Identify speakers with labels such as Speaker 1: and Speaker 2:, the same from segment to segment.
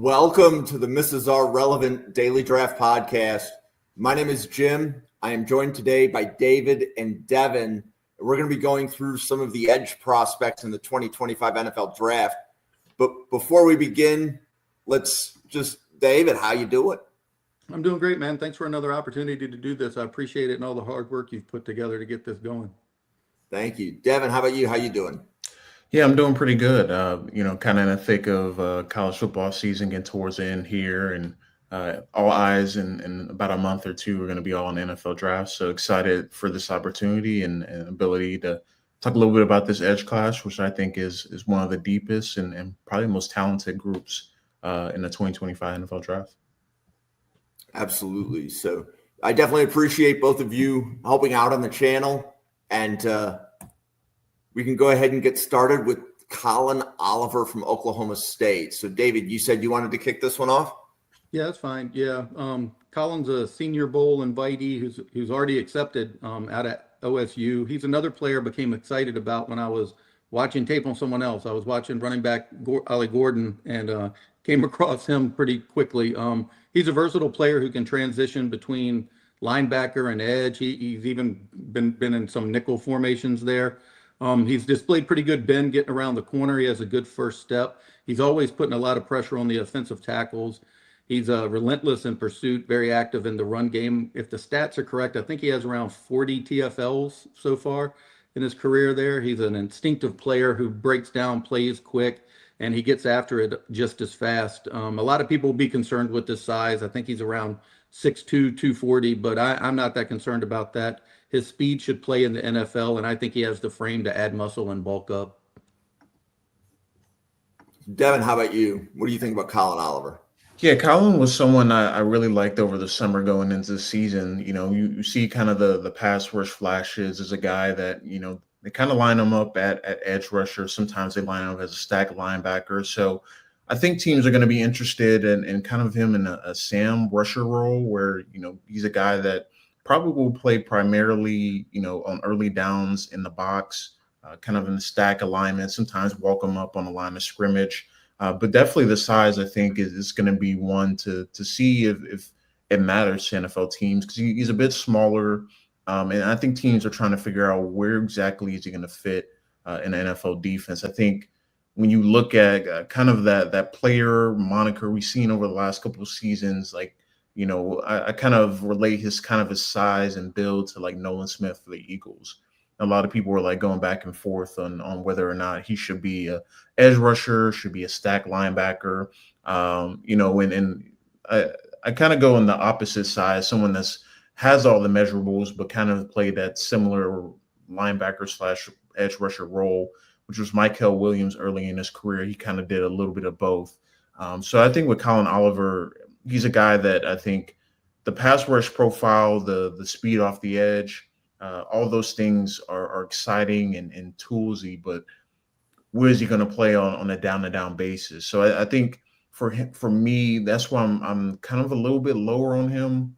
Speaker 1: Welcome to the Mrs. R Relevant Daily Draft Podcast. My name is Jim. I am joined today by David and Devin. We're going to be going through some of the edge prospects in the 2025 NFL Draft. But before we begin, David, how you doing?
Speaker 2: I'm doing great, man. Thanks for another opportunity to do this. I appreciate it and all the hard work you've put together to get this going.
Speaker 1: Thank you. Devin, how about you? How you doing?
Speaker 3: Yeah, I'm doing pretty good. Kind of in the thick of college football season, getting towards the end here, and all eyes in about a month or two, we're going to be all in the NFL draft. So excited for this opportunity and ability to talk a little bit about this edge class, which I think is one of the deepest and probably most talented groups in the 2025 NFL draft.
Speaker 1: Absolutely. So I definitely appreciate both of you helping out on the channel, and we can go ahead and get started with Colin Oliver from Oklahoma State. So, David, you said you wanted to kick this one off?
Speaker 2: Yeah, that's fine. Yeah, Colin's a Senior Bowl invitee who's already accepted out at OSU. He's another player I became excited about when I was watching tape on someone else. I was watching running back Ollie Gordon and came across him pretty quickly. He's a versatile player who can transition between linebacker and edge. He's even been in some nickel formations there. He's displayed pretty good bend getting around the corner. He has a good first step. He's always putting a lot of pressure on the offensive tackles. He's relentless in pursuit, very active in the run game. If the stats are correct, I think he has around 40 TFLs so far in his career there. He's an instinctive player who breaks down plays quick, and he gets after it just as fast. A lot of people will be concerned with his size. I think he's around 6'2", 240, but I'm not that concerned about that. His speed should play in the NFL, and I think he has the frame to add muscle and bulk up.
Speaker 1: Devin, how about you? What do you think about Colin Oliver?
Speaker 3: Yeah, Colin was someone I really liked over the summer going into the season. You know, you see kind of the pass rush flashes as a guy that, you know, they kind of line him up at edge rusher. Sometimes they line him up as a stack linebacker. So I think teams are going to be interested in kind of him in a Sam rusher role where, you know, he's a guy that probably will play primarily, you know, on early downs in the box, kind of in the stack alignment, sometimes walk him up on the line of scrimmage. But definitely the size, I think, is going to be one to see if it matters to NFL teams because he's a bit smaller. And I think teams are trying to figure out where exactly is he going to fit in an NFL defense. I think when you look at kind of that player moniker we've seen over the last couple of seasons, like, you know, I kind of relate his size and build to like Nolan Smith for the Eagles. A lot of people were like going back and forth on whether or not he should be a edge rusher, should be a stack linebacker. You know, and I kind of go on the opposite side, someone has all the measurables, but kind of played that similar linebacker / edge rusher role, which was Mykel Williams early in his career. He kind of did a little bit of both. So I think with Colin Oliver, he's a guy that I think the pass rush profile, the speed off the edge, all those things are exciting and toolsy, but where is he going to play on a down-to-down basis? So I think for me, that's why I'm kind of a little bit lower on him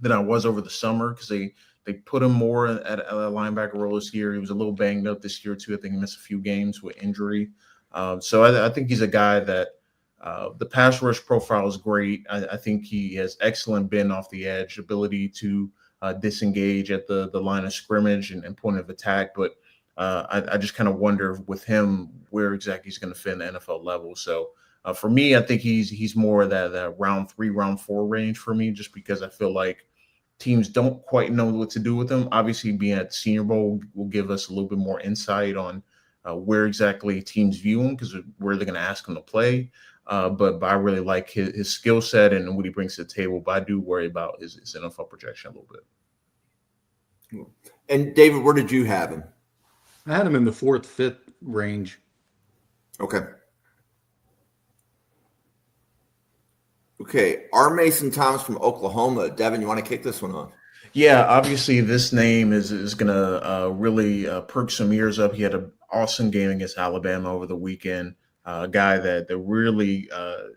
Speaker 3: than I was over the summer because they put him more at a linebacker role this year. He was a little banged up this year too. I think he missed a few games with injury. So I think he's a guy that the pass rush profile is great. I think he has excellent bend off the edge, ability to disengage at the line of scrimmage and point of attack. But I just kind of wonder with him where exactly he's going to fit in the NFL level. So for me, I think he's more that round 3, round 4 range for me, just because I feel like teams don't quite know what to do with him. Obviously, being at Senior Bowl will give us a little bit more insight on where exactly teams view him because where they're going to ask him to play. But I really like his skill set and what he brings to the table. But I do worry about his NFL projection a little bit.
Speaker 1: And David, where did you have him?
Speaker 2: I had him in the 4th, 5th range.
Speaker 1: Okay. R. Mason Thomas from Oklahoma. Devin, you want to kick this one off?
Speaker 3: Yeah, obviously this name is going to really perk some ears up. He had an awesome game against Alabama over the weekend. A guy that really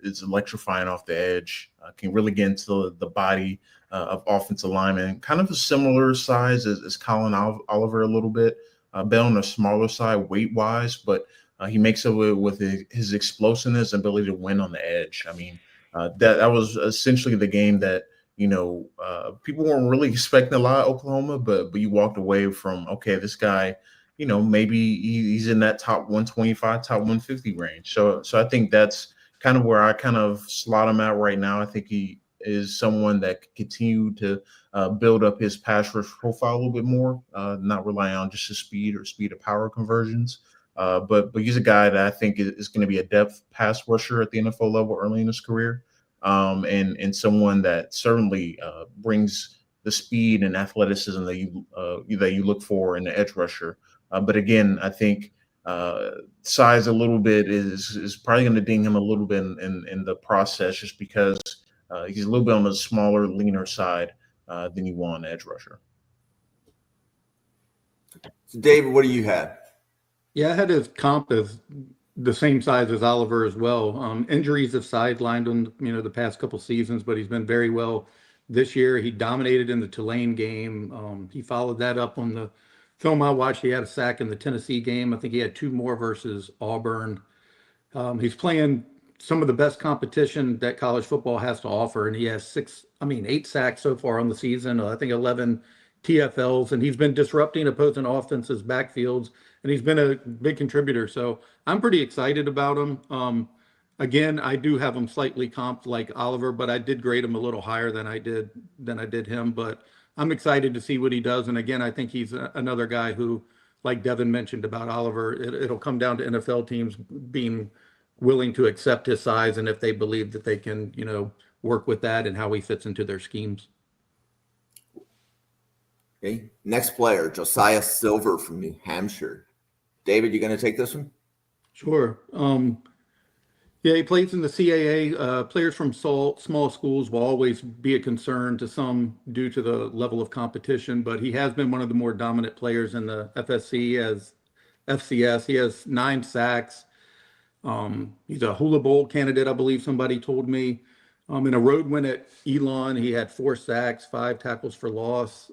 Speaker 3: is electrifying off the edge, can really get into the body of offensive linemen. Kind of a similar size as Colin Oliver a little bit, but on the smaller side weight-wise. But He makes it with his explosiveness, ability to win on the edge. I mean, that was essentially the game that people weren't really expecting a lot of Oklahoma, but you walked away from, okay, this guy, maybe he's in that top 125, top 150 range. So I think that's kind of where I kind of slot him at right now. I think he is someone that could continue to build up his pass rush profile a little bit more, not rely on just his speed or speed to power conversions. But he's a guy that I think is going to be a depth pass rusher at the NFL level early in his career, and someone that certainly brings the speed and athleticism that you look for in the edge rusher. But again, I think size a little bit is probably going to ding him a little bit in the process, just because he's a little bit on the smaller, leaner side than you want an edge rusher.
Speaker 1: So, David, what do you have?
Speaker 2: Yeah, I had his comp as the same size as Oliver as well. Injuries have sidelined him, the past couple seasons, but he's been very well this year. He dominated in the Tulane game. He followed that up on the film I watched. He had a sack in the Tennessee game. I think he had two more versus Auburn. He's playing some of the best competition that college football has to offer, and he has 8 sacks so far on the season. I think 11 TFLs, and he's been disrupting opposing offenses' backfields, and he's been a big contributor. So I'm pretty excited about him. Again, I do have him slightly comped like Oliver, but I did grade him a little higher than I did him. But I'm excited to see what he does. And again, I think he's another guy who, like Devin mentioned about Oliver, it'll come down to NFL teams being willing to accept his size and if they believe that they can, work with that and how he fits into their schemes.
Speaker 1: Okay. Next player, Josiah Silver from New Hampshire. David, you going to take this one?
Speaker 2: Sure. Yeah, he plays in the CAA. Players from small schools will always be a concern to some due to the level of competition, but he has been one of the more dominant players in the FSC as FCS. He has 9 sacks. He's a Hula Bowl candidate, I believe somebody told me. In a road win at Elon, he had 4 sacks, 5 tackles for loss.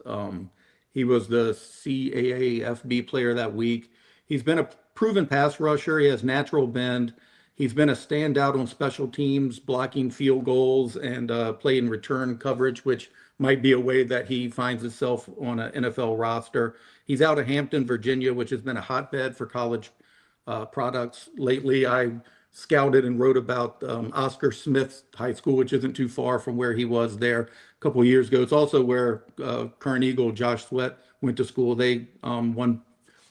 Speaker 2: He was the CAA FB player that week. He's been a proven pass rusher. He has natural bend. He's been a standout on special teams, blocking field goals and playing return coverage, which might be a way that he finds himself on an NFL roster. He's out of Hampton, Virginia, which has been a hotbed for college products lately. I scouted and wrote about Oscar Smith's high school, which isn't too far from where he was there a couple of years ago. It's also where current Eagle Josh Sweat went to school. They won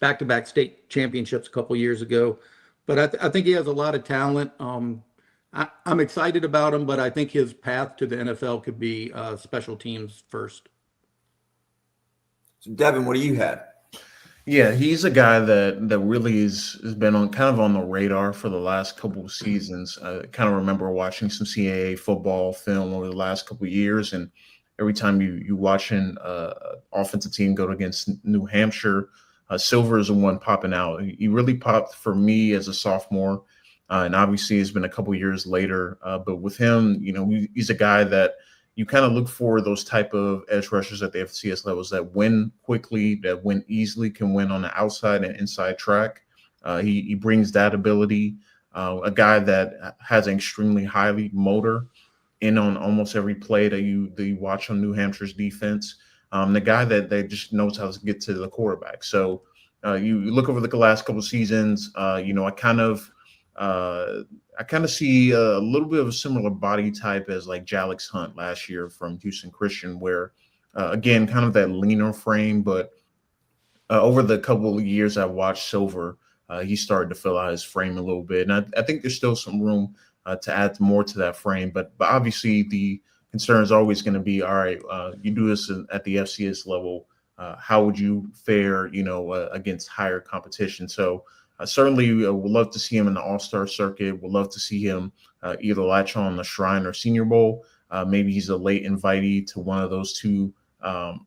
Speaker 2: back-to-back state championships a couple of years ago. But I think he has a lot of talent. I'm excited about him, but I think his path to the NFL could be special teams first.
Speaker 1: So, Devin, what do you have?
Speaker 3: Yeah, he's a guy that really has been on the radar for the last couple of seasons. I kind of remember watching some CAA football film over the last couple of years, and every time you watching offensive team go against New Hampshire, Silver is the one popping out. He really popped for me as a sophomore, and obviously it's been a couple of years later. But with him, he's a guy that you kind of look for those type of edge rushers at the FCS levels that win quickly, that win easily, can win on the outside and inside track. He brings that ability. A guy that has an extremely highly motor in on almost every play that you watch on New Hampshire's defense. The guy that just knows how to get to the quarterback. So you look over the last couple of seasons. I kind of see a little bit of a similar body type as like Jalix Hunt last year from Houston Christian, where again, kind of that leaner frame, but over the couple of years I've watched Silver, he started to fill out his frame a little bit. And I think there's still some room to add more to that frame, but obviously the concern is always going to be, all right, you do this at the FCS level. How would you fare, against higher competition? So certainly would love to see him in the All-Star circuit. Would love to see him either latch on the Shrine or Senior Bowl. Maybe he's a late invitee to one of those 2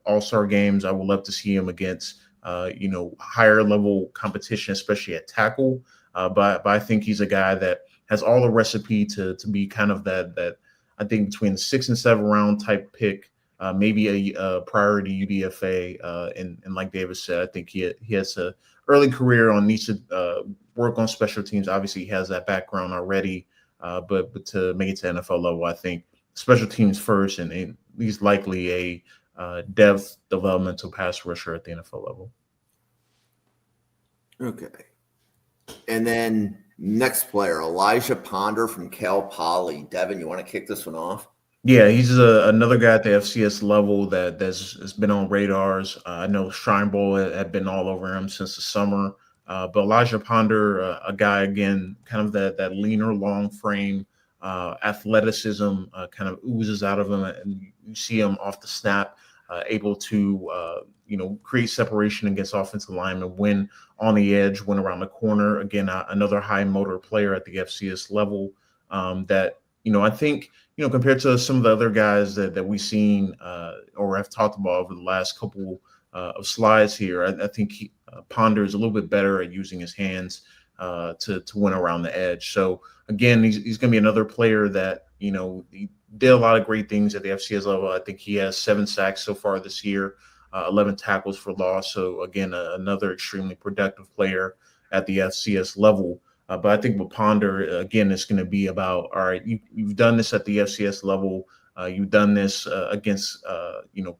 Speaker 3: All-Star games. I would love to see him against, higher level competition, especially at tackle. But I think he's a guy that has all the recipe to be kind of that I think between the 6th and 7th round type pick maybe a priority UDFA. And like David said, I think he has a early career on, needs to work on special teams. Obviously, he has that background already, but to make it to NFL level, I think special teams first, and he's likely a depth developmental pass rusher at the NFL level.
Speaker 1: Okay. And then next player, Elijah Ponder from Cal Poly. Devin, you want to kick this one off?
Speaker 3: Yeah, he's another guy at the FCS level that's been on radars. I know Shrine Bowl had been all over him since the summer. But Elijah Ponder, a guy, again, kind of that leaner, long frame, athleticism kind of oozes out of him. And you see him off the snap, able to, create separation against offensive linemen, win on the edge, win around the corner. Again, another high motor player at the FCS level that, I think, compared to some of the other guys that we've seen or have talked about over the last couple of slides here, I think Ponder is a little bit better at using his hands to win around the edge. So again, he's going to be another player that, he did a lot of great things at the FCS level. I think he has 7 sacks so far this year, 11 tackles for loss. So again, another extremely productive player at the FCS level. But I think with Ponder, again, it's going to be about, all right, you've done this at the FCS level. You've done this against,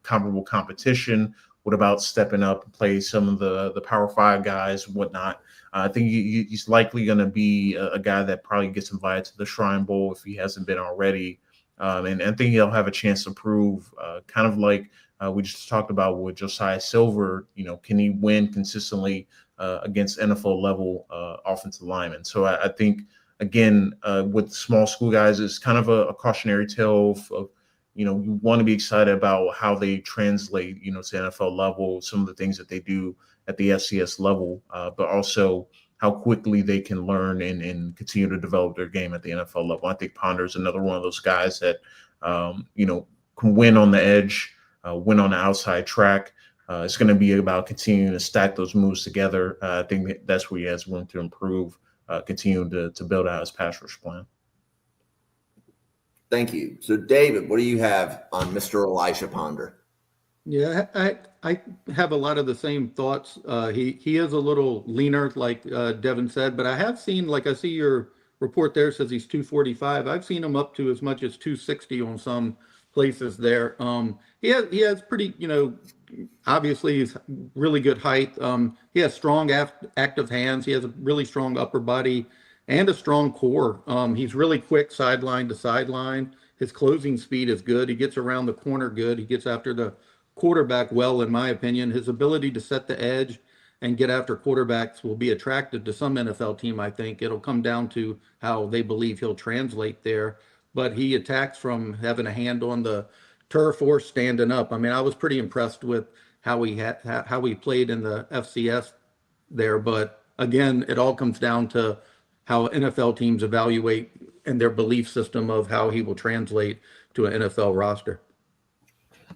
Speaker 3: comparable competition. What about stepping up and play some of the Power 5 guys, whatnot? I think he's likely going to be a guy that probably gets invited to the Shrine Bowl if he hasn't been already. And I think he'll have a chance to prove, kind of like we just talked about with Josiah Silver, can he win consistently against NFL level offensive linemen? So I think, again, with small school guys, it's kind of a cautionary tale of you want to be excited about how they translate, to NFL level, some of the things that they do at the FCS level, but also how quickly they can learn and continue to develop their game at the NFL level. I think Ponder is another one of those guys that, can win on the edge, win on the outside track. It's going to be about continuing to stack those moves together. I think that's where he has room to improve, continue to build out his pass rush plan.
Speaker 1: Thank you. So, David, what do you have on Mr. Elijah Ponder?
Speaker 2: Yeah, I have a lot of the same thoughts. He is a little leaner, like Devin said, but I have seen, like I see your report there says he's 245. I've seen him up to as much as 260 on some places there. He has pretty, obviously he's really good height. He has strong active hands. He has a really strong upper body and a strong core. He's really quick sideline to sideline. His closing speed is good. He gets around the corner good. He gets after the quarterback well, in my opinion. His ability to set the edge and get after quarterbacks will be attractive to some NFL team, I think. It'll come down to how they believe he'll translate there. But he attacks from having a hand on the turf or standing up. I mean, I was pretty impressed with how he played in the FCS there. But again, it all comes down to how NFL teams evaluate and their belief system of how he will translate to an NFL roster.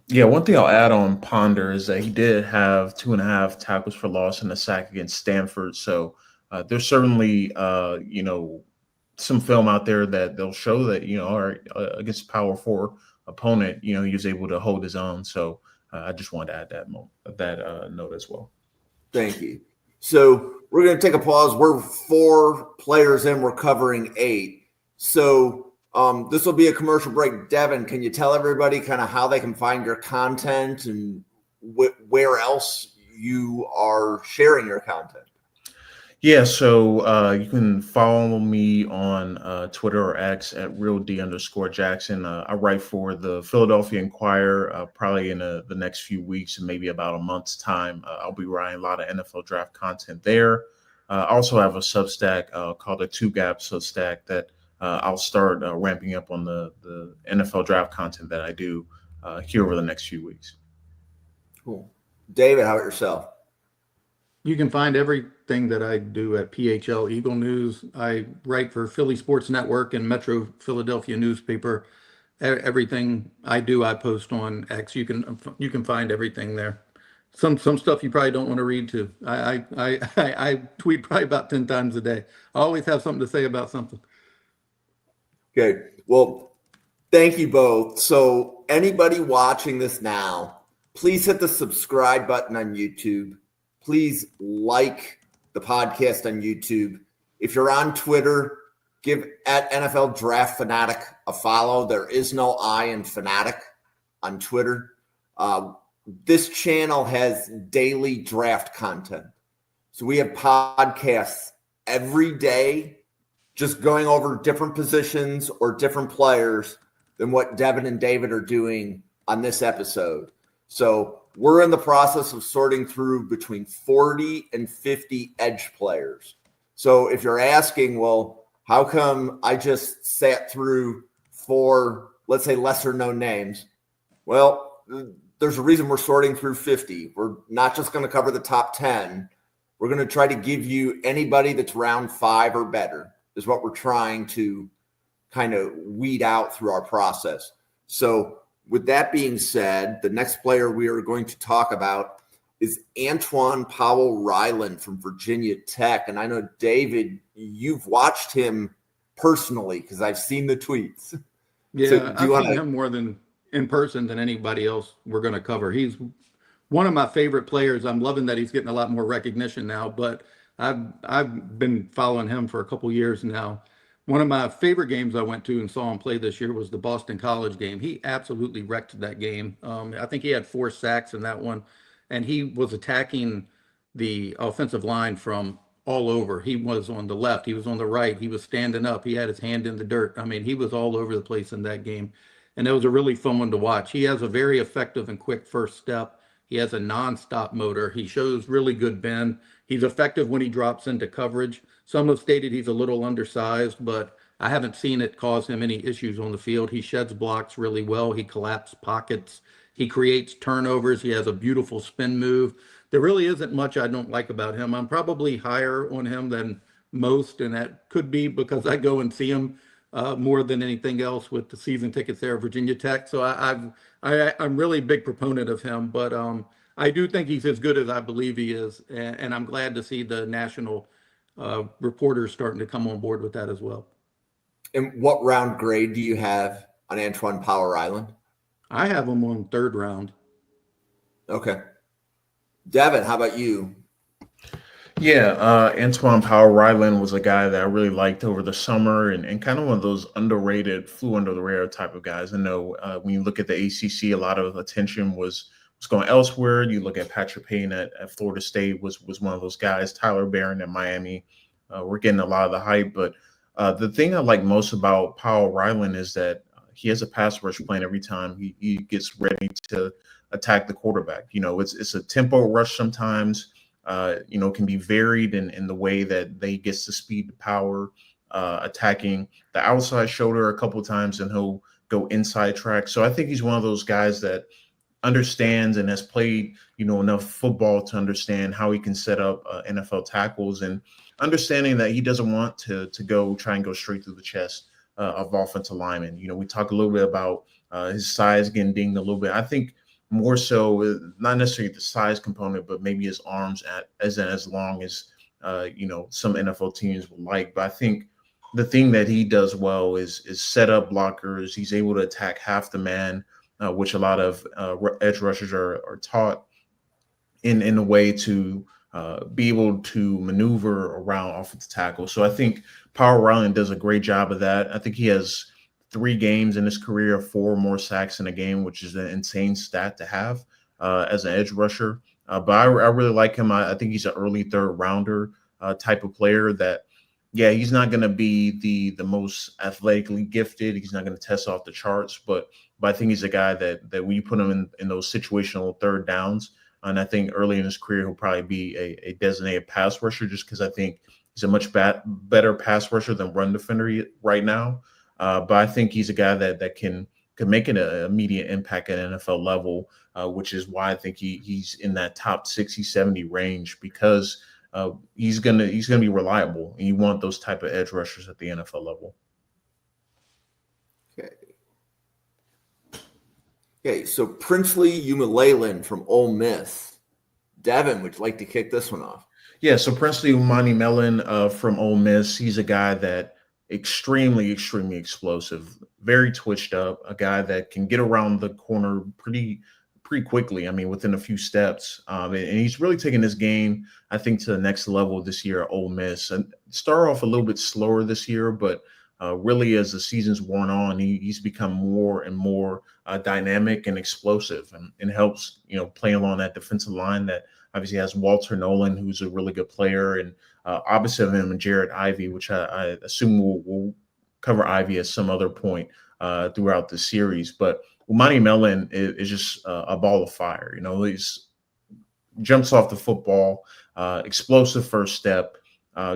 Speaker 3: Yeah, one thing I'll add on Ponder is that he did have 2.5 tackles for loss and a sack against Stanford. So there's certainly, some film out there that they'll show that, against a Power 4 opponent, he was able to hold his own. So I just wanted to add that note as well.
Speaker 1: Thank you. So we're going to take a pause. We're 4 players in. We're covering 8. So this will be a commercial break. Devin, can you tell everybody kind of how they can find your content and where else you are sharing your content?
Speaker 3: Yeah, so you can follow me on Twitter or X at RealD_Jackson. I write for the Philadelphia Inquirer probably in the next few weeks and maybe about a month's time. I'll be writing a lot of NFL draft content there. I also have a Substack called a 2Gap Substack that I'll start ramping up on the NFL draft content that I do here over the next few weeks.
Speaker 1: Cool. David, how about yourself?
Speaker 2: You can find everything that I do at PHL Eagle News. I write for Philly Sports Network and Metro Philadelphia newspaper. Everything I do, I post on X. You can find everything there. Some stuff you probably don't want to read too. I tweet probably about 10 times a day. I always have something to say about something.
Speaker 1: Okay. Well, Thank you both. So anybody watching this now, please hit the subscribe button on YouTube. Please like the podcast on YouTube. If you're on Twitter, give at NFL Draft Fanatic a follow. There is no I in Fanatic on Twitter. This channel has daily draft content. So we have podcasts every day just going over different positions or different players than what Devin and David are doing on this episode. So we're in the process of sorting through between 40 and 50 edge players. So if you're asking, well, how come I just sat through 4, let's say, lesser known names? Well, there's a reason we're sorting through 50. We're not just going to cover the top 10. We're going to try to give you anybody that's round 5 or better is what we're trying to kind of weed out through our process. So with that being said, the next player we are going to talk about is Antoine Powell-Ryland from Virginia Tech. And I know, David, you've watched him personally because I've seen the tweets.
Speaker 2: Yeah,
Speaker 1: So
Speaker 2: I've seen him more than in person than anybody else we're going to cover. He's one of my favorite players. I'm loving that he's getting a lot more recognition now, but I've been following him for a couple years now. One of my favorite games I went to and saw him play this year was the Boston College game. He absolutely wrecked that game. I think he had 4 sacks in that one, and he was attacking the offensive line from all over. He was on the left, he was on the right, he was standing up, he had his hand in the dirt. I mean, he was all over the place in that game, and it was a really fun one to watch. He has a very effective and quick first step. He has a nonstop motor. He shows really good bend. He's effective when he drops into coverage. Some have stated he's a little undersized, but I haven't seen it cause him any issues on the field. He sheds blocks really well. He collapses pockets. He creates turnovers. He has a beautiful spin move. There really isn't much I don't like about him. I'm probably higher on him than most, and that could be because I go and see him more than anything else with the season tickets there at Virginia Tech. So I'm really a big proponent of him, but I do think he's as good as I believe he is, and I'm glad to see the national reporters starting to come on board with that as well.
Speaker 1: And what round grade do you have on Antoine Powell-Ryland?
Speaker 2: I have him on 3rd round.
Speaker 1: Okay. Devin, how about you?
Speaker 3: Yeah, Antoine Powell-Ryland was a guy that I really liked over the summer and kind of one of those underrated, flew under the radar type of guys. I know when you look at the ACC, a lot of attention was going elsewhere. You look at Patrick Payne at Florida State was one of those guys. Tyler Barron at Miami, we're getting a lot of the hype. But the thing I like most about Powell-Ryland is that he has a pass rush plan every time he gets ready to attack the quarterback. You know, it's a tempo rush sometimes. You know, can be varied in the way that they gets the speed to power, attacking the outside shoulder a couple of times, and he'll go inside track. So I think he's one of those guys that understands and has played, you know, enough football to understand how he can set up NFL tackles, and understanding that he doesn't want to try and go straight through the chest of offensive linemen. You know, we talk a little bit about his size getting dinged a little bit. I think more so, not necessarily the size component, but maybe his arms as long as you know, some NFL teams would like. But I think the thing that he does well is set up blockers. He's able to attack half the man, which a lot of edge rushers are taught in a way to be able to maneuver around offensive tackle. So I think Powell-Ryland does a great job of that. I think he has 3 games in his career, 4 more sacks in a game, which is an insane stat to have as an edge rusher. But I really like him. I think he's an early 3rd rounder type of player that, yeah, he's not going to be the most athletically gifted. He's not going to test off the charts, but I think he's a guy that when you put him in those situational 3rd downs, and I think early in his career, he'll probably be a designated pass rusher, just because I think he's a much better pass rusher than run defender right now. But I think he's a guy that can make an immediate impact at NFL level, which is why I think he's in that top 60, 70 range, because he's gonna be reliable, and you want those type of edge rushers at the NFL level.
Speaker 1: Okay, so Princely Umalalen from Ole Miss. Devin, would you like to kick this one off?
Speaker 3: Yeah, so Princely Umanimelen from Ole Miss, he's a guy that extremely, extremely explosive. very twitched up, a guy that can get around the corner pretty quickly. I mean, within a few steps. And he's really taken this game, I think, to the next level this year at Ole Miss. And started off a little bit slower this year, but really as the season's worn on, he's become more and more dynamic and explosive, and helps, play along that defensive line that obviously has Walter Nolan, who's a really good player, and opposite of him, and Jared Ivey, which I assume we'll cover Ivy at some other point throughout the series. But Umani Mellon is just a ball of fire. He's jumps off the football, explosive first step,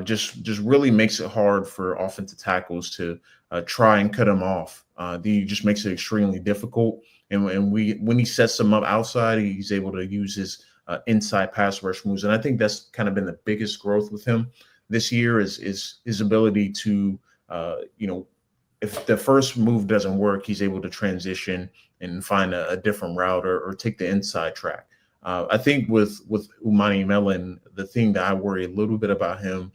Speaker 3: just really makes it hard for offensive tackles to try and cut him off. He just makes it extremely difficult. And when he sets them up outside, he's able to use his inside pass rush moves. And I think that's kind of been the biggest growth with him this year is his ability to, if the first move doesn't work, he's able to transition and find a different route or take the inside track. I think with Umani Mellon, the thing that I worry a little bit about him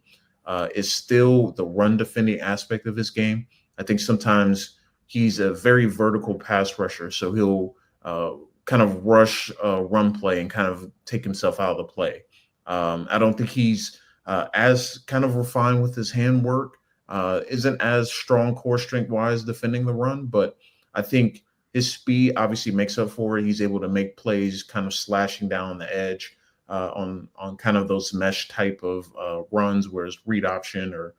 Speaker 3: is still the run defending aspect of his game. I think sometimes he's a very vertical pass rusher, so he'll kind of rush run play and kind of take himself out of the play. I don't think he's as kind of refined with his handwork, isn't as strong core strength wise defending the run, but I think his speed obviously makes up for it. He's able to make plays kind of slashing down the edge on kind of those mesh type of runs where it's read option or,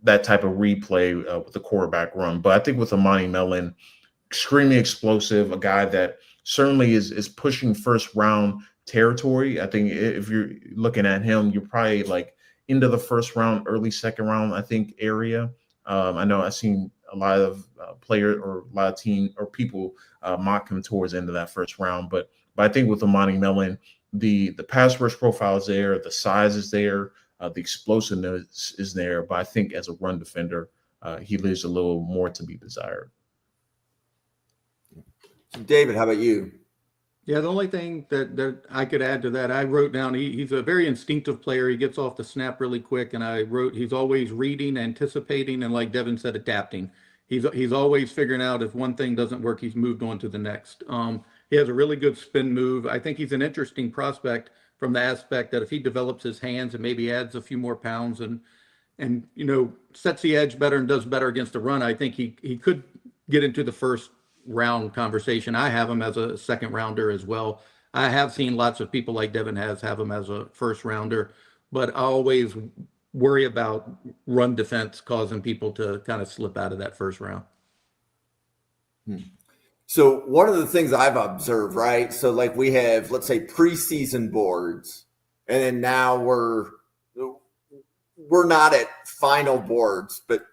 Speaker 3: that type of replay with the quarterback run. But I think with Umani Mellon, extremely explosive, a guy that certainly is pushing first round territory. I think if you're looking at him, you're probably like into the first round, early second round, I think, area. I know I've seen a lot of players or a lot of team or people mock him towards the end of that first round. But I think with Umani Mellon, the pass rush profile is there, the size is there, the explosiveness is there. But I think as a run defender, he leaves a little more to be desired.
Speaker 1: David, how about you?
Speaker 2: Yeah, the only thing that I could add to that, I wrote down he's a very instinctive player. He gets off the snap really quick, and I wrote he's always reading, anticipating, and like Devin said, adapting. He's always figuring out if one thing doesn't work, he's moved on to the next. He has a really good spin move. I think he's an interesting prospect from the aspect that if he develops his hands and maybe adds a few more pounds and sets the edge better and does better against the run, I think he could get into the first round conversation. I have him as a second rounder as well. I have seen lots of people like Devin have him as a first rounder, but I always worry about run defense causing people to kind of slip out of that first round.
Speaker 1: So one of the things I've observed, right? So like we have, let's say, preseason boards, and then now we're not at final boards, but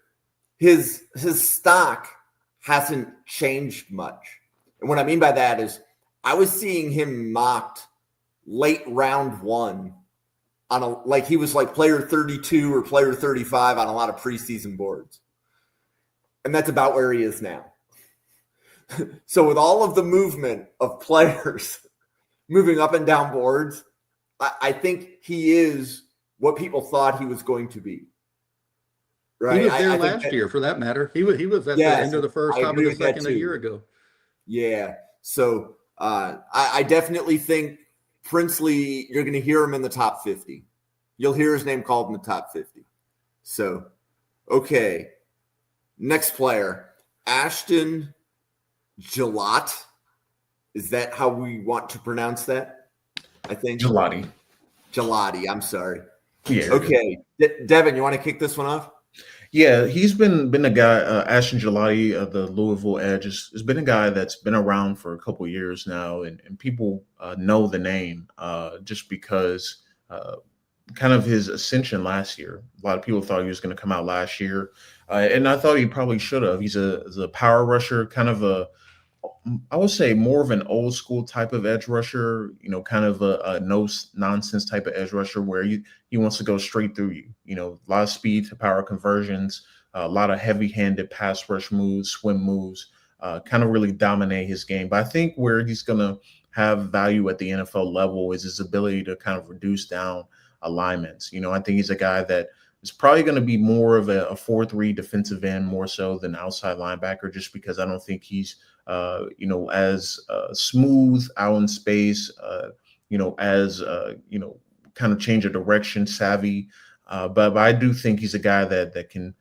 Speaker 1: his stock hasn't changed much. And what I mean by that is I was seeing him mocked late round one on like he was like player 32 or player 35 on a lot of preseason boards. And that's about where he is now. So with all of the movement of players moving up and down boards, I think he is what people thought he was going to be. Right.
Speaker 2: He was there last year, for that matter. He was at the end of the first, top of the second a year ago.
Speaker 1: Yeah. So I definitely think Princely, you're going to hear him in the top 50. You'll hear his name called in the top 50. So, okay. Next player, Ashton Gillott. Is that how we want to pronounce that? I think. Gelati. I'm sorry.
Speaker 3: Yeah.
Speaker 1: Okay. Devin, you want to kick this one off?
Speaker 3: Yeah, he's been a guy, Ashton Gelati of the Louisville Edge, has been a guy that's been around for a couple of years now, and people know the name just because kind of his ascension last year. A lot of people thought he was going to come out last year, and I thought he probably should have. He's a power rusher, kind of I would say more of an old school type of edge rusher, kind of a no nonsense type of edge rusher where he wants to go straight through you. A lot of speed to power conversions, a lot of heavy handed pass rush moves, swim moves, kind of really dominate his game. But I think where he's going to have value at the NFL level is his ability to kind of reduce down alignments. I think he's a guy that is probably going to be more of a 4-3 defensive end more so than outside linebacker, just because I don't think he's as smooth out in space, as kind of change of direction savvy. But I do think he's a guy that can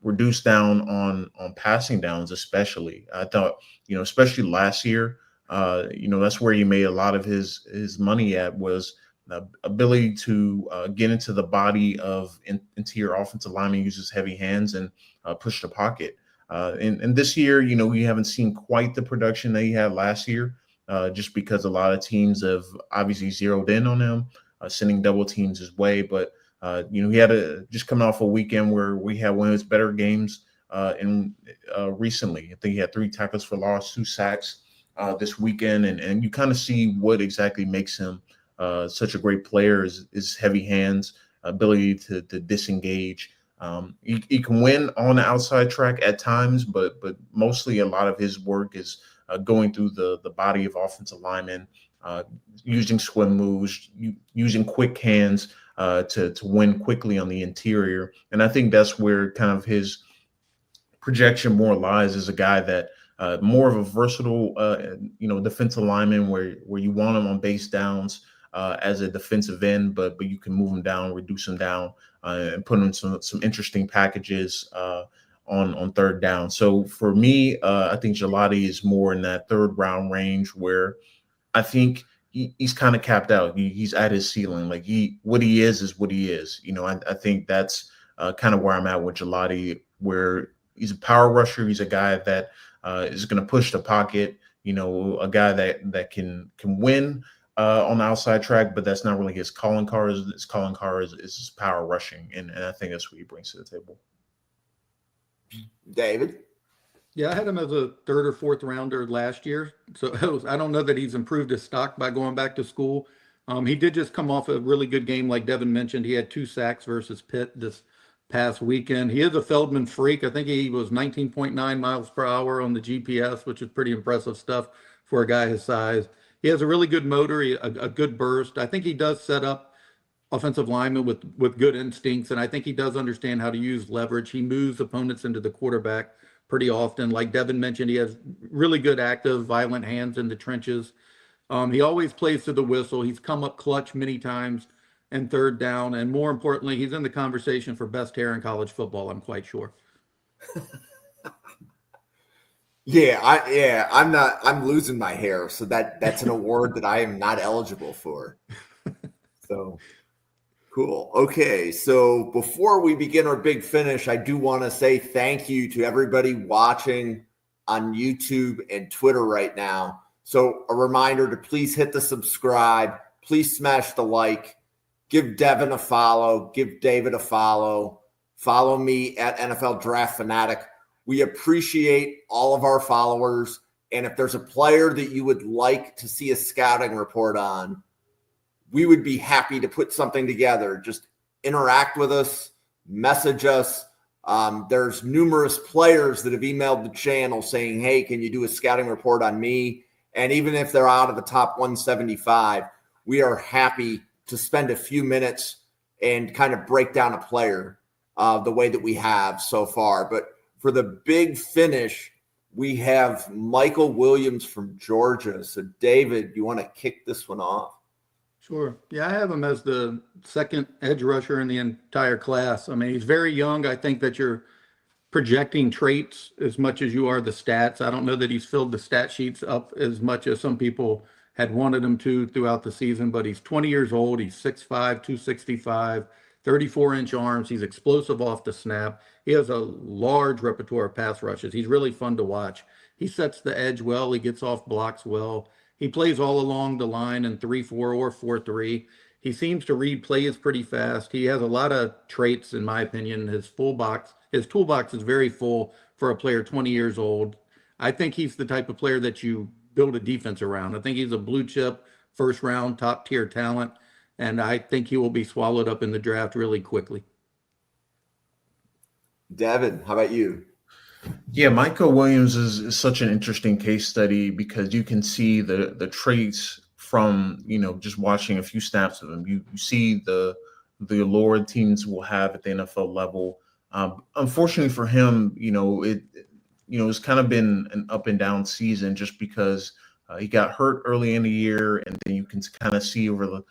Speaker 3: reduce down on passing downs, especially. I thought, especially last year, that's where he made a lot of his money at, was the ability to get into the body of interior offensive linemen, uses heavy hands and push the pocket. And this year, we haven't seen quite the production that he had last year, just because a lot of teams have obviously zeroed in on him, sending double teams his way. But he had just coming off a weekend where we had one of his better games recently. I think he had 3 tackles for loss, 2 sacks this weekend, and you kind of see what exactly makes him such a great player is heavy hands, ability to disengage. He can win on the outside track at times, but mostly a lot of his work is going through the body of offensive linemen, using swim moves, using quick hands to win quickly on the interior. And I think that's where kind of his projection more lies, as a guy that more of a versatile, defensive lineman where you want him on base downs as a defensive end, but you can move him down, reduce him down, and put him in some interesting packages on third down. So for me, I think Gelati is more in that third round range, where I think he's kind of capped out. He's at his ceiling. Like what he is what he is. I think that's kind of where I'm at with Gelati, where he's a power rusher. He's a guy that is going to push the pocket. A guy that can win on the outside track, but that's not really his calling card. His calling card is his power rushing, and I think that's what he brings to the table.
Speaker 1: David?
Speaker 2: Yeah, I had him as a 3rd or 4th rounder last year. So I don't know that he's improved his stock by going back to school. He did just come off a really good game, like Devin mentioned. He had 2 sacks versus Pitt this past weekend. He is a Feldman freak. I think he was 19.9 miles per hour on the GPS, which is pretty impressive stuff for a guy his size. He has a really good motor, a good burst. I think he does set up offensive linemen with good instincts, and I think he does understand how to use leverage. He moves opponents into the quarterback pretty often. Like Devin mentioned, he has really good, active, violent hands in the trenches. He always plays to the whistle. He's come up clutch many times and third down. And more importantly, he's in the conversation for best hair in college football, I'm quite sure.
Speaker 1: I'm losing my hair. So that's an award that I am not eligible for. So cool. Okay. So before we begin our big finish, I do want to say thank you to everybody watching on YouTube and Twitter right now. So a reminder to please hit the subscribe, please smash the like, give Devin a follow, give David a follow me at NFL Draft Fanatic. We appreciate all of our followers. And if there's a player that you would like to see a scouting report on, we would be happy to put something together. Just interact with us, message us. There's numerous players that have emailed the channel saying, hey, can you do a scouting report on me? And even if they're out of the top 175, we are happy to spend a few minutes and kind of break down a player the way that we have so far. But for the big finish, we have Michael Williams from Georgia. So, David, you want to kick this one off?
Speaker 2: Sure. Yeah, I have him as the 2nd edge rusher in the entire class. I mean, he's very young. I think that you're projecting traits as much as you are the stats. I don't know that he's filled the stat sheets up as much as some people had wanted him to throughout the season, but he's 20 years old. He's 6'5", 265, 34-inch arms. He's explosive off the snap. He has a large repertoire of pass rushes. He's really fun to watch. He sets the edge well. He gets off blocks well. He plays all along the line in 3-4 or 4-3. He seems to read plays pretty fast. He has a lot of traits, in my opinion. His toolbox is very full for a player 20 years old. I think he's the type of player that you build a defense around. I think he's a blue chip, 1st round, top tier talent. And I think he will be swallowed up in the draft really quickly.
Speaker 1: Devin, how about you?
Speaker 3: Yeah, Michael Williams is such an interesting case study, because you can see the traits from, just watching a few snaps of him. You see the the allure teams will have at the NFL level. Unfortunately for him, it's kind of been an up and down season just because he got hurt early in the year, and then you can kind of see over the,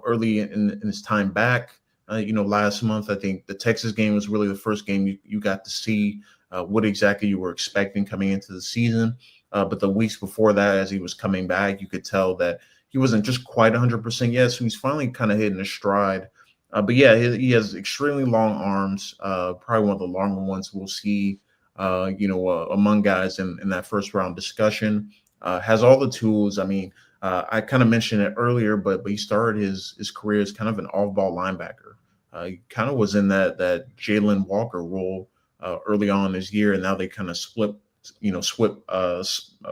Speaker 3: early in his time back. Last month, I think the Texas game was really the first game you got to see what exactly you were expecting coming into the season. But the weeks before that, as he was coming back, you could tell that he wasn't just quite 100% yet. So he's finally kind of hitting a stride. But yeah, he has extremely long arms, probably one of the longer ones we'll see, among guys in that first round discussion. Has all the tools. I mean, I kind of mentioned it earlier, but he started his career as kind of an off-ball linebacker. He kind of was in that Jalen Walker role early on this year, and now they kind of swap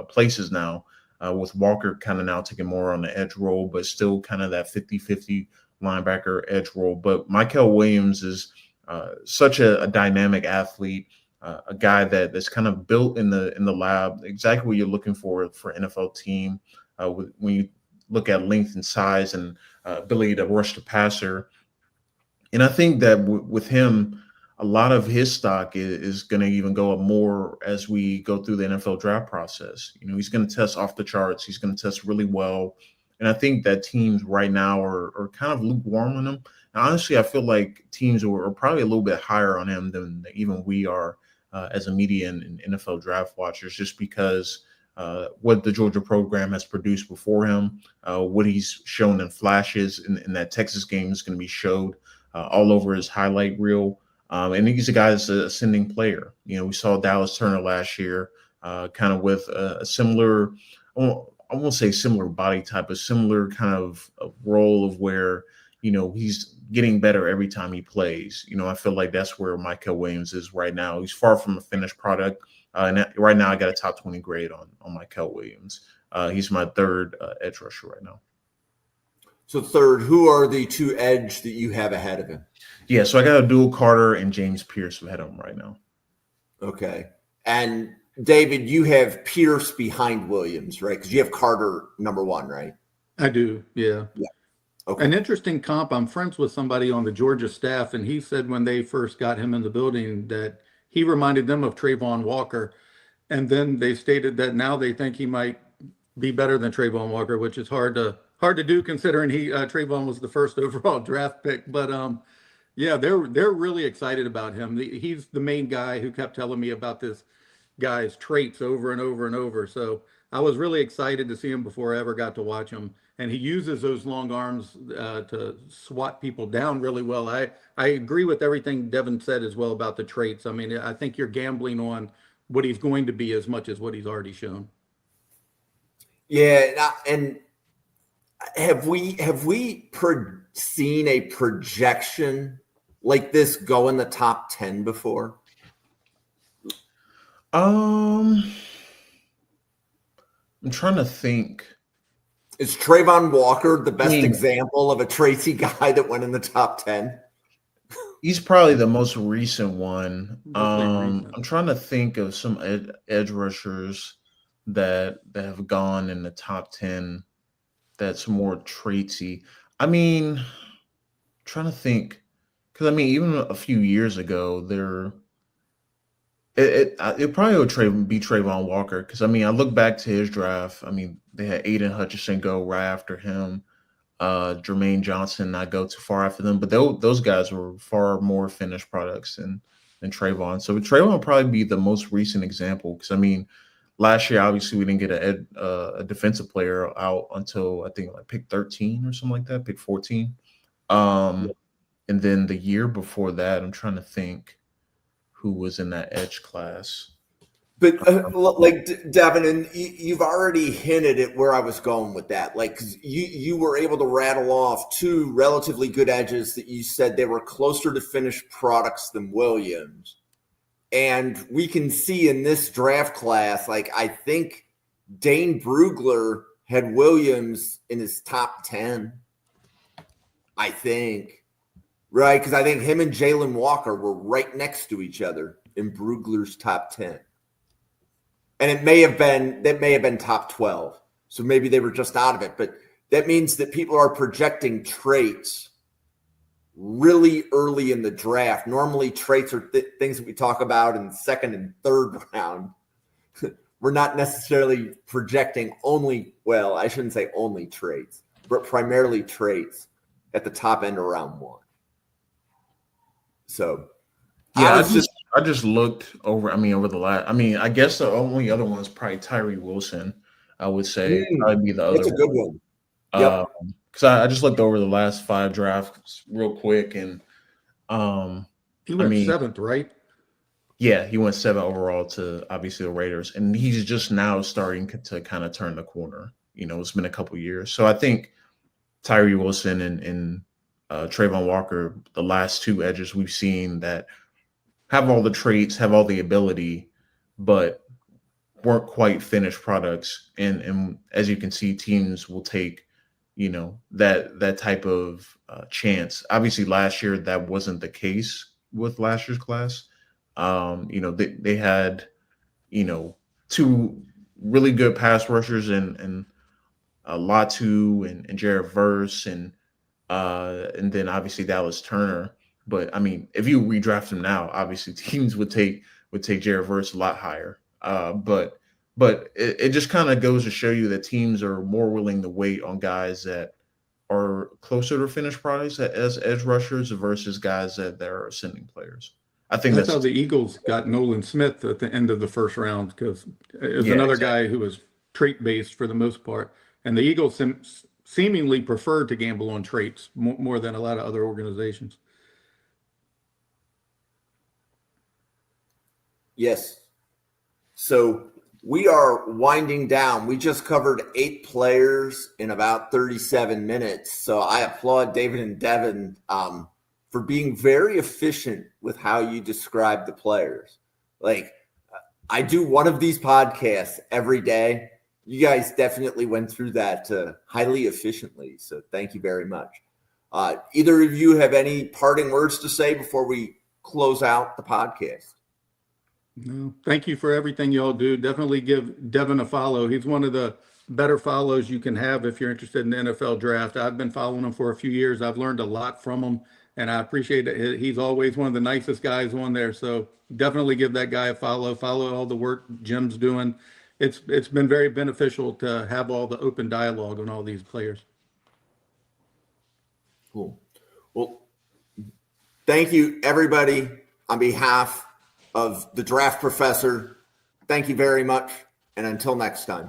Speaker 3: places now, with Walker kind of now taking more on the edge role, but still kind of that 50-50 linebacker edge role. But Mykel Williams is such a dynamic athlete, a guy that's kind of built in the lab, exactly what you're looking for NFL team. When you look at length and size and ability to rush the passer. And I think that with him, a lot of his stock is going to even go up more as we go through the NFL draft process. He's going to test off the charts. He's going to test really well. And I think that teams right now are kind of lukewarm on him. And honestly, I feel like teams are probably a little bit higher on him than even we are as a media and NFL draft watchers, just because what the Georgia program has produced before him, what he's shown in flashes in that Texas game is going to be showed all over his highlight reel. And he's a guy that's an ascending player. We saw Dallas Turner last year, kind of with a similar, I won't say similar body type, a similar kind of role of where, he's getting better every time he plays. I feel like that's where Mykel Williams is right now. He's far from a finished product. And right now I got a top 20 grade on Mykel Williams. He's my third edge rusher right now.
Speaker 1: So third, who are the two edge that you have ahead of him?
Speaker 3: Yeah, so I got a dual Carter and James Pierce ahead of him right now.
Speaker 1: Okay. And David, you have Pierce behind Williams, right? Because you have Carter number one, right?
Speaker 2: I do, yeah.
Speaker 1: Yeah. Okay.
Speaker 2: An interesting comp. I'm friends with somebody on the Georgia staff, and he said when they first got him in the building that he reminded them of Trayvon Walker. And then they stated that now they think he might be better than Trayvon Walker, which is hard to do considering Trayvon was the first overall draft pick. But yeah, they're really excited about him. He's the main guy who kept telling me about this guy's traits over and over and over. So I was really excited to see him before I ever got to watch him. And he uses those long arms to swat people down really well. I agree with everything Devin said as well about the traits. I mean, I think you're gambling on what he's going to be as much as what he's already shown.
Speaker 1: Yeah, and have we seen a projection like this go in the top 10 before?
Speaker 3: I'm trying to think.
Speaker 1: Is Trayvon Walker the best example of a Tracy guy that went in the top 10?
Speaker 3: He's probably the most recent one.
Speaker 2: Recent.
Speaker 3: I'm trying to think of some edge rushers that have gone in the top 10 that's more Tracy. I mean, trying to think, because I mean, even a few years ago, it probably would be Trayvon Walker, because I mean, I look back to his draft. I mean, they had Aiden Hutchinson go right after him, Jermaine Johnson not go too far after them, but those guys were far more finished products than Trayvon. So Trayvon would probably be the most recent example, because I mean, last year obviously we didn't get a defensive player out until I think like pick 13 or something like that, pick 14. And then the year before that, I'm trying to think who was in that edge class.
Speaker 1: But like Devin, and you've already hinted at where I was going with that. Like, 'cause you were able to rattle off two relatively good edges that you said they were closer to finished products than Williams. And we can see in this draft class, like, I think Dane Brugler had Williams in his top 10. I think. Right? Because I think him and Jalen Walker were right next to each other in Brugler's top 10. And that may have been top 12. So maybe they were just out of it. But that means that people are projecting traits really early in the draft. Normally traits are things that we talk about in the second and third round. We're not necessarily projecting I shouldn't say only traits, but primarily traits at the top end of round 1. So
Speaker 3: yeah, I just looked over. I mean, over the last. I mean, I guess the only other one is probably Tyree Wilson. I would say probably be the other.
Speaker 1: That's a good one.
Speaker 3: Yep. Because I just looked over the last 5 drafts real quick, and
Speaker 2: he went 7th, right?
Speaker 3: Yeah, he went 7 overall to obviously the Raiders, and he's just now starting to kind of turn the corner. It's been a couple years, so I think Tyree Wilson and Trayvon Walker, the last 2 edges we've seen that have all the traits, have all the ability, but weren't quite finished products. And as you can see, teams will take that type of chance. Obviously, last year that wasn't the case with last year's class. They had 2 really good pass rushers and Latu and Jared Verse and then obviously Dallas Turner. But I mean, if you redraft him now, obviously teams would take Jared Verse a lot higher. But it just kind of goes to show you that teams are more willing to wait on guys that are closer to finished products as edge rushers versus guys that are ascending players. I think
Speaker 2: that's how the Eagles got Nolan Smith at the end of the first round, because it was another guy who was trait based for the most part, and the Eagles seemingly preferred to gamble on traits more than a lot of other organizations.
Speaker 1: Yes. So we are winding down. We just covered 8 players in about 37 minutes. So I applaud David and Devin for being very efficient with how you describe the players. Like, I do one of these podcasts every day. You guys definitely went through that highly efficiently. So thank you very much. Either of you have any parting words to say before we close out the podcast?
Speaker 2: No, thank you for everything y'all do. Definitely give Devin a follow. He's one of the better follows you can have if you're interested in the NFL draft. I've been following him for a few years. I've learned a lot from him, and I appreciate it. He's always one of the nicest guys on there. So definitely give that guy a follow. Follow all the work Jim's doing. It's been very beneficial to have all the open dialogue on all these players.
Speaker 1: Cool. Well, thank you, everybody, on behalf of the Draft Professor. Thank you very much, and until next time.